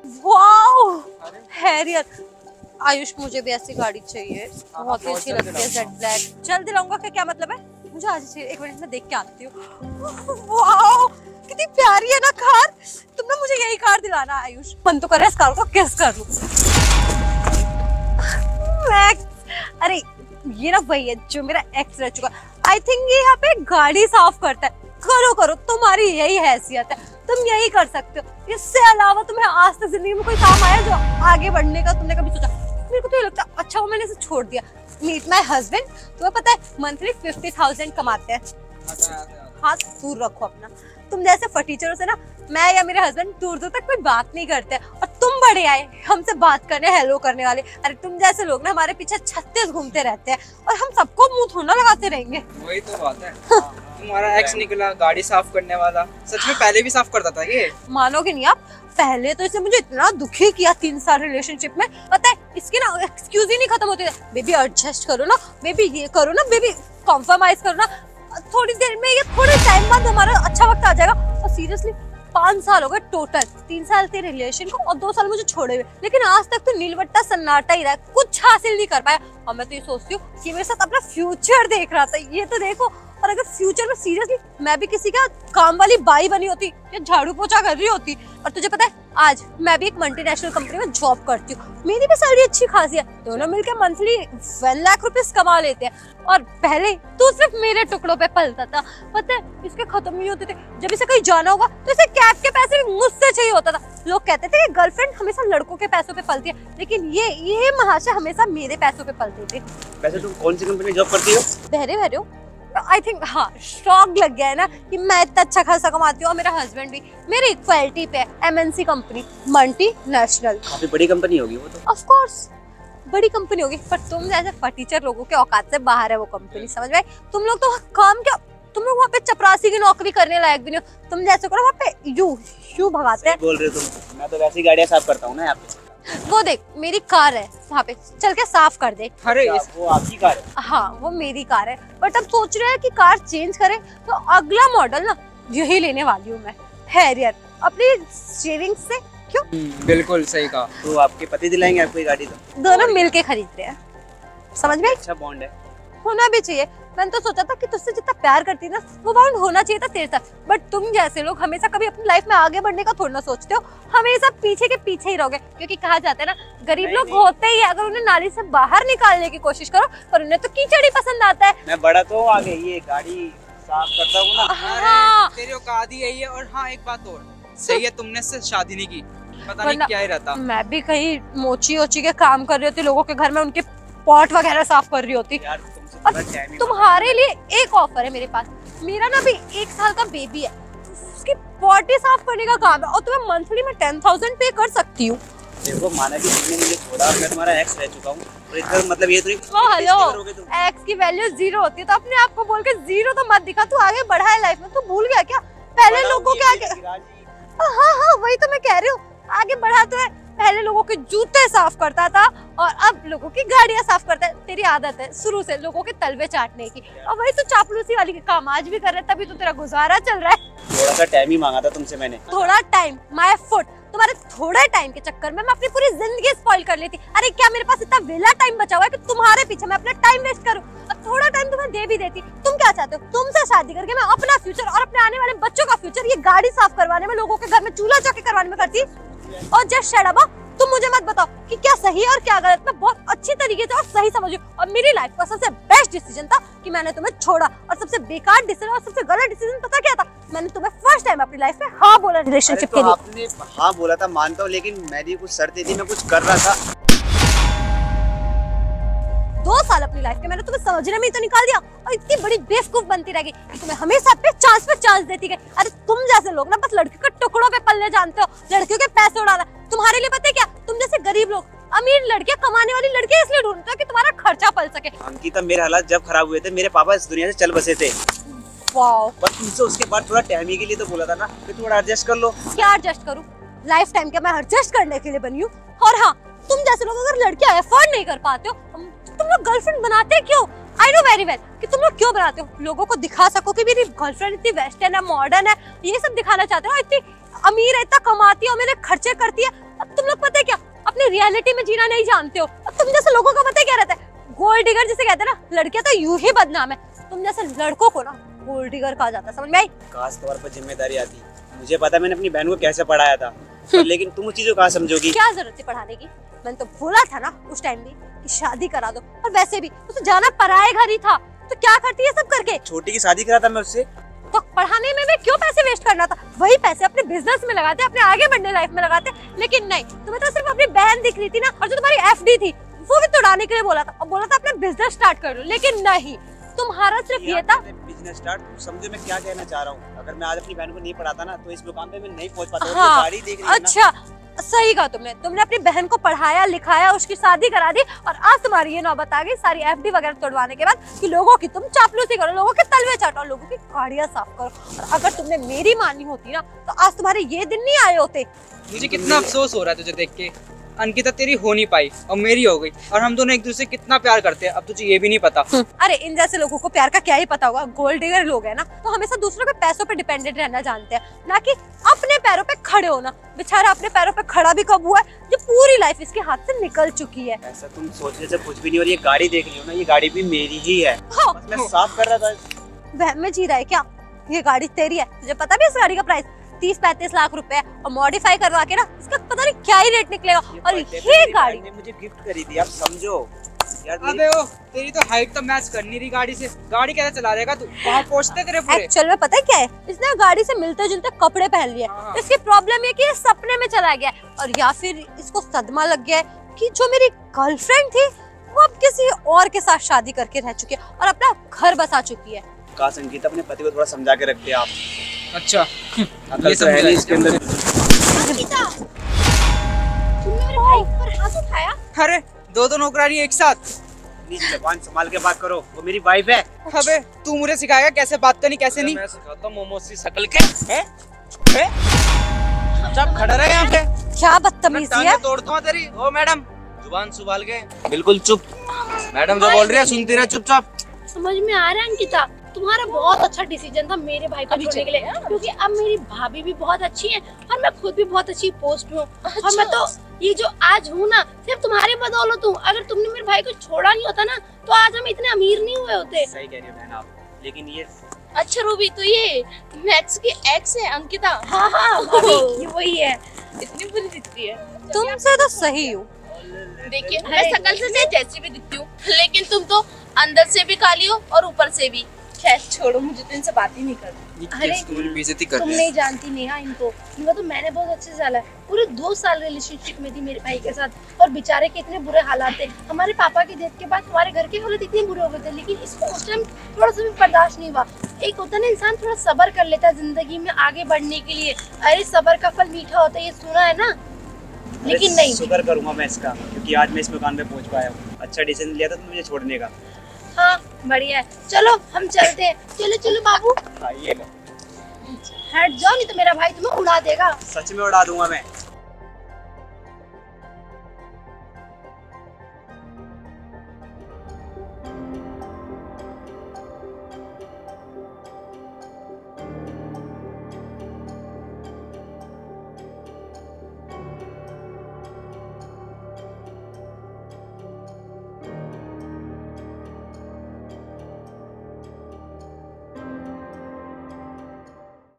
Wow Harrier, Ayush मुझे भी ऐसी गाड़ी चाहिए, बहुत ही अच्छी लगती है जेड ब्लैक। चल दिलाऊंगा क्या मतलब है, मुझे आज चाहिए। एक मिनट में देख के आती हूँ। वाओ कितनी प्यारी है ना कार, तुम ना मुझे यही कार दिलाना आयुष। मन तो कर रहा है इस कार को किस कर लूं। अरे ये ना वही है जो मेरा एक्स रह चुका। आई थिंक ये यहाँ पे गाड़ी साफ करता है। करो करो, तुम्हारी यही हैसियत है, तुम यही कर सकते हो। इससे अलावा तुम्हें आज तक जिंदगी में कोई काम आया जो आगे बढ़ने का तुमने कभी सोचा? मेरे को तो ये लगता है अच्छा वो मैंने इसे छोड़ दिया। मीट माय हस्बैंड, तुम्हें पता है मंथली 50,000 कमाते हैं। हाथ दूर रखो अपना। तुम जैसे फटीचरों से ना मैं या मेरे हस्बैंड दूर दूर तक कोई बात नहीं करते, और तुम बड़े आए हमसे बात करने, हेलो करने वाले। अरे तुम जैसे लोग ना हमारे पीछे 36 घूमते रहते हैं और हम सबको मुंह थोड़ा लगाते रहेंगे। वही तो बात है। तुम्हारा एक्स निकला गाड़ी साफ करने वाला, सच में पहले भी साफ करता था ये? मानोगे नहीं आप, पहले तो इसने मुझे इतना दुखी किया 3 साल रिलेशनशिप में। पता है इसके ना एक्सक्यूज ही नहीं खत्म होते थे। बेबी एडजस्ट करो ना, बेबी ये करो ना, बेबी कॉम्प्रोमाइज करो ना, थोड़ी देर में या थोड़े टाइम बाद हमारा अच्छा वक्त आ जाएगा। और सीरियसली 5 साल हो गए टोटल, 3 साल तेरे रिलेशन को और 2 साल मुझे छोड़े हुए, लेकिन आज तक तो नीलवट्टा सन्नाटा ही रहा, कुछ हासिल नहीं कर पाया। और मैं तो ये सोचती हूँ कि मेरे साथ अपना फ्यूचर देख रहा था, ये तो देखो। और अगर फ्यूचर में सीरियसली मैं भी किसी का काम वाली बाई बनी होती या झाड़ू पोछा कर रही होती। और तुझे पता है आज मैं भी एक मल्टीनेशनल कंपनी में जॉब करती हूँ, मेरी भी सैलरी अच्छी खासी है, दोनों मिलकर मंथली 1 लाख रुपीस कमा लेते हैं। और पहले तो सिर्फ मेरे टुकड़ों पे पलता था, पता है इसके खत्म नहीं होते थे। जब इसे कहीं जाना होगा तो इसे कैब के पैसे भी मुझसे चाहिए होता था। लोग कहते थे कि गर्लफ्रेंड हमेशा लड़कों के पैसों पे पलती है, लेकिन ये महाशय हमेशा मेरे पैसों पे पलते थे। वैसे तुम कौन सी कंपनी में जॉब करती हो? बहरे हो। आई थिंक हाँ शौक लग गया है ना कि मैं इतना अच्छा खासा कमाती हूँ और मेरा हस्बैंड भी मेरी इक्वालिटी पे है। MNC कंपनी, मल्टीनेशनल, काफी बड़ी कंपनी होगी वो तो। ऑफ कोर्स बड़ी कंपनी होगी, पर तुम जैसे फटीचर लोगों के औकात से बाहर है वो कंपनी, समझ में? तुम लोग तो काम क्या, तुम लोग वहाँ पे चपरासी की नौकरी करने लायक भी नहीं हो। तुम जैसे करो वहाँ पे यू भगाते हैं। बोल रहे हो तुम, मैं तो वैसे ही गाड़ियाँ साफ करता हूँ ना यहाँ पे। वो देख मेरी कार है वहाँ पे, चल के साफ कर दे। अरे वो आपकी कार है? हाँ वो मेरी कार है, बट अब सोच रहे हैं कि कार चेंज करें, तो अगला मॉडल ना यही लेने वाली हूँ मैं, हैरियर, अपनी सेविंग्स से। क्यों? बिल्कुल सही कहा। तो आपके पति दिलाएंगे आपको ये गाड़ी? तो दोनों मिलके खरीद रहे हैं, समझ में? अच्छा बॉन्ड है, होना भी चाहिए। मैंने तो सोचा था कि तुझसे जितना प्यार करती ना वो बाउंड होना चाहिए था तेरे साथ, बट तुम जैसे लोग हमेशा कभी अपनी लाइफ में आगे बढ़ने का थोड़ा ना सोचते हो, हमेशा पीछे के पीछे ही रहोगे। क्योंकि कहा जाता है ना गरीब लोग होते ही है, अगर उन्हें नाली से बाहर निकालने की कोशिश करो, पर उन्हें तो कीचड़ ही पसंद आता है। मैं बड़ा तो आगे ये गाड़ी साफ करता हूँ ना। हाँ तेरी औकात ही यही है। और हाँ एक बात और, सही है तुमने इससे शादी नहीं की, पता नहीं क्या ही रहता। मैं भी कहीं मोची ओची के काम कर रही होती, लोगों के घर में उनके पॉट वगैरह साफ कर रही होती। और तुम्हारे लिए एक ऑफर है मेरे पास, मेरा ना भी 1 साल का बेबी है, उसकी पॉटी साफ करने का काम है और तुम्हें मंथली में 10,000 पे कर सकती हूँ। देखो माना कि तुमने मुझे छोड़ा, मैं तुम्हारा एक्स रह चुका हूँ, तो इसका मतलब ये तो नहीं। ओ हेलो, एक्स की वैल्यू 0 होती है, तो अपने आप को बोल के 0 तो मत दिखा। तू आगे बढ़ा है लाइफ में, तू भूल गया क्या पहले लोगों के आगे? हाँ वही तो मैं कह रही हूँ, आगे बढ़ा तो है। पहले लोगों के जूते साफ करता था और अब लोगों की गाड़ियां साफ करता है। तेरी आदत है शुरू से लोगों के तलवे चाटने की, और वही तो चापलूसी वाली काम आज भी कर रहा है, तभी तो तेरा गुजारा चल रहा है। थोड़ा सा टाइम ही मांगा था तुमसे मैंने। थोड़ा टाइम, माय फुट। तुम्हारे थोड़े टाइम के चक्कर में मैं अपनी पूरी जिंदगी स्पॉइल कर लेती। अरे क्या मेरे पास इतना वेला टाइम बचा हुआ है कि तुम्हारे पीछे मैं अपना टाइम वेस्ट करूं? अब थोड़ा टाइम तुम्हें दे भी देती। तुम क्या चाहते हो? तुमसे शादी करके मैं अपना फ्यूचर और अपने आने वाले बच्चों का फ्यूचर ये गाड़ी साफ करवाने में, लोगों के घर में चूल्हा चौकी करवाने में करती। और जस्ट शट अप, तुम मुझे मत बताओ कि क्या सही है और क्या गलत। मैं बहुत अच्छी तरीके से और सही समझी, और मेरी लाइफ का सबसे बेस्ट डिसीजन था कि मैंने तुम्हें छोड़ा। और सबसे बेकार डिसीजन और सबसे गलत डिसीजन पता क्या था? मैंने तुम्हें फर्स्ट टाइम अपनी लाइफ में हाँ बोला रिलेशनशिप के लिए। आपने हाँ बोला था मानता हूँ, लेकिन मेरी कुछ शर्तें थी, मैं कुछ कर रहा था। 2 साल अपनी लाइफ के मैंने तुम्हें समझने में ही तो निकाल दिया, और इतनी बड़ी बेवकूफ बनती रहेगी कि तुम्हें हमेशा पे चांस देती गई। अरे तुम जैसे लोग ना बस लड़कियों के टुकड़ों पे पलने जानते हो, लड़कियों के पैसे उड़ाना। तुम्हारे लिए पता है क्या, तुम जैसे गरीब लोग अमीर लड़कियां, कमाने वाली लड़कियां इसलिए ढूंढते हो कि तुम्हारा खर्चा पल सके। अंकिता मेरे हालात जब खराब हुए थे, मेरे पापा इस दुनिया से चल बसे थे। वाओ। बस तुमसे उसके बाद थोड़ा टाइम के लिए तो बोला था ना कि थोड़ा एडजस्ट कर लो। क्या एडजस्ट करूं? लाइफ टाइम के मैं एडजस्ट करने के लिए बनी हूँ। और हाँ, तुम जैसे लोग अगर लड़कियां अफोर्ड नहीं कर पाते हो, तुम लोग गर्लफ्रेंड बनाते क्यों? आई नो वेरी वेल कि तुम लोग क्यों बनाते हो, लोगों को दिखा सको कि मेरी गर्लफ्रेंड इतनी वेस्टर्न है, मॉडर्न है, ये सब दिखाना चाहते हो। इतनी अमीर है, इतना कमाती है और मेरे खर्चे करती है। अब तुम तुम लोग पता है क्या, अपनी रियलिटी में जीना नहीं जानते हो। अब तुम जैसे लोगों का पता है क्या रहता है, गोल्ड डिगर जिसे कहते हैं ना, लड़कियां तो यूं ही बदनाम है, तुम जैसे लड़कों को ना गोल्ड डिगर कहा जाता है, समझ में आई? खास तौर पर जिम्मेदारी आती। मुझे पता मैंने अपनी बहन को कैसे पढ़ाया था, पर लेकिन तुम उस चीज को कहाँ समझोगी? क्या जरूरत थी पढ़ाने की, मैंने तो बोला था ना उस टाइम भी कि शादी करा दो। और वैसे भी उसे जाना पराए घर ही था, तो क्या करती है सब करके? छोटी की शादी करा था मैं उससे, तो पढ़ाने में भी क्यों पैसे वेस्ट करना था, वही पैसे अपने बिजनेस में लगाते, अपने आगे बढ़ने लाइफ में लगाते। लेकिन नहीं, तुम्हें तो सिर्फ अपनी बहन दिख रही थी ना, और जो तुम्हारी एफडी थी वो भी तोड़ाने के लिए बोला था, और बोला था अपना बिजनेस स्टार्ट कर लो। लेकिन नहीं, तुम्हारा सिर्फ ये था बिजनेस स्टार्ट। समझो मैं क्या कहना चाह रहा हूँ, अगर मैं आज अपनी बहन को नहीं पढ़ाता ना तो इस मुकाम पे मैं नहीं पहुंच पाता। हाँ, गाड़ी देख रही है ना। अच्छा सही कहा तुमने अपनी बहन को पढ़ाया लिखाया, उसकी शादी करा दी, और आज तुम्हारी ये नौबत आ गई सारी एफडी वगैरह तोड़वाने के बाद कि लोगों की तुम चापलूसी करो, लोगों के तलवे चाटो, लोगों की गाड़ियां साफ करो। और अगर तुमने मेरी मानी होती ना तो आज तुम्हारे ये दिन नहीं आए होते। मुझे कितना अफसोस हो रहा है तुझे देख के। अंकिता तेरी हो नहीं पाई और मेरी हो गई, और हम दोनों एक दूसरे से कितना प्यार करते हैं, अब तुझे ये भी नहीं पता। अरे इन जैसे लोगों को प्यार का क्या ही पता होगा, गोल्ड डिगर लोग हैं ना, तो हमेशा दूसरों के पैसों पे डिपेंडेंट रहना जानते हैं, ना कि अपने पैरों पे खड़े होना। बेचारा अपने पैरों पे खड़ा भी कब हुआ है जब पूरी लाइफ इसके हाथ से निकल चुकी है। ऐसा तुम सोचने से कुछ भी नहीं। और ये गाड़ी देख रही हो ना, ये गाड़ी भी मेरी ही है। हाँ। बस मैं साफ कर रहा था। वहम में जी रहा है क्या? ये गाड़ी तेरी है, तुझे पता भी इस गाड़ी का प्राइस 30-35 लाख रुपए, और मॉडिफाई करवा के ना इसका पता नहीं क्या ही रेट निकलेगा। और ये गाड़ी ने मुझे गिफ्ट करी थी, आप समझो यार। अबे ओ, तेरी तो हाइट तो मैच कर नहीं रही गाड़ी से, गाड़ी कैसे चला रहेगा तू? वहाँ पहुँचते तेरे पूरे। एक्चुअल में पता है क्या है, इसने गाड़ी से मिलते जुलते कपड़े पहन लिए। हाँ। इसकी प्रॉब्लम ये कि ये सपने में चला गया है, और या फिर इसको सदमा लग गया है कि जो मेरी गर्लफ्रेंड थी वो अब किसी और के साथ शादी करके रह चुकी है और अपना घर बसा चुकी है। का संगीता अपने पति को थोड़ा समझा के रखते आप। अच्छा ये सब है नहीं इसके अंदर। अंकिता, तुमने मेरे भाई पर हाथ उठाया? अरे दो नौकरानी एक साथ। प्लीज जबान संभाल के बात करो, वो मेरी वाइफ है। अबे तू मुझे सिखाएगा कैसे बात करनी कैसे नहीं? मैं सिखाता हूँ मोमोज की शक्ल के। चुपचाप खड़ा रहे यहाँ पे। क्या बदतमीजी है। तोड़ दूंगा तेरी। ओ मैडम, जुबान संभाल के, बिल्कुल चुप। मैडम जो बोल रही है सुनती रहे चुपचाप। समझ में आ रहा है अंकिता, तुम्हारा बहुत अच्छा डिसीजन था मेरे भाई को छोड़ने के लिए, क्योंकि अब मेरी भाभी भी बहुत अच्छी है और मैं खुद भी बहुत अच्छी पोस्ट में हूँ। और मैं तो ये जो आज हूँ ना सिर्फ तुम्हारे बदौलत हूँ। अगर तुमने मेरे भाई को छोड़ा नहीं होता ना तो आज हम इतने अमीर नहीं हुए होते। सही कह रही हो बहन आप, लेकिन ये अच्छा रूबी, तो ये मैक्स की एक्स है अंकिता? हाँ हाँ भाभी, ये वही है। इतनी बुरी दिखती है। तुमसे तो सही हूँ। देखिए मैं शक्ल से जैसी भी दिखती हूँ, लेकिन तुम तो अंदर से भी काली हो और ऊपर से भी। खैर छोड़ो, मुझे तो इनसे बात ही नहीं करनी। अरे बेइज्जती कर तुम नहीं जानती नेहा इनको तो मैंने बहुत अच्छे से जाना है। पूरे 2 साल रिलेशनशिप में थी मेरे भाई के साथ, और बेचारे के इतने बुरे हालात थे। हमारे पापा की डेथ के बाद हमारे घर के हालात इतने बुरे हो गए थे, लेकिन इसको उस टाइम थोड़ा सा भी बर्दाश्त नहीं हुआ। एक होता ना इंसान थोड़ा सब्र कर लेता है जिंदगी में आगे बढ़ने के लिए। अरे सब्र का फल मीठा होता है, ये सुना है ना? लेकिन नहीं, शुक्र करूंगा मैं इसका, क्योंकि आज मैं इस मुकाम पे पहुंच पाया हूँ। अच्छा डिसीजन लिया था मुझे छोड़ने का। हाँ बढ़िया है, चलो हम चलते हैं। चलो चलो बाबू, आइए। हट जाओ नहीं तो मेरा भाई तुम्हें उड़ा देगा। सच में उड़ा दूंगा मैं।